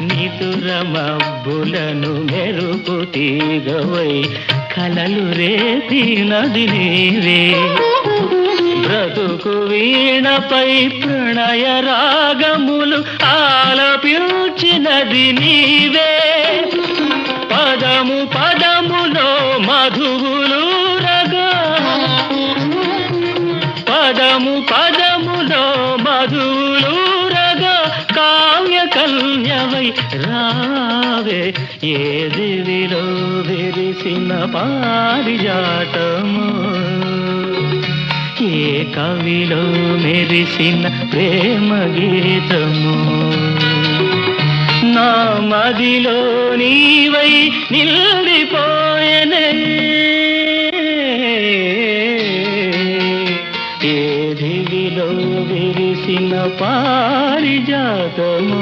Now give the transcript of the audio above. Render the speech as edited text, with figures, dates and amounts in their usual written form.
నిదుర మబ్బులను మెరుపు తీగవై కలలు రేపినది నీవే. బ్రతుకు వీణపై ప్రణయ రాగములు ఆలపించినది నీవే. పదము పదములో మధువులూరగా, పదము పదములో మధువులూరగా కావ్య కన్యవై రావే. ఏ దివిలో విరిసిన పారిజాతము, ఏ కవిలో మెరిసిన ప్రేమ గీతము. నా మదిలో నీవై నిలిపోయెనే. ఏ దివిలో విరిసిన పారిజాతము.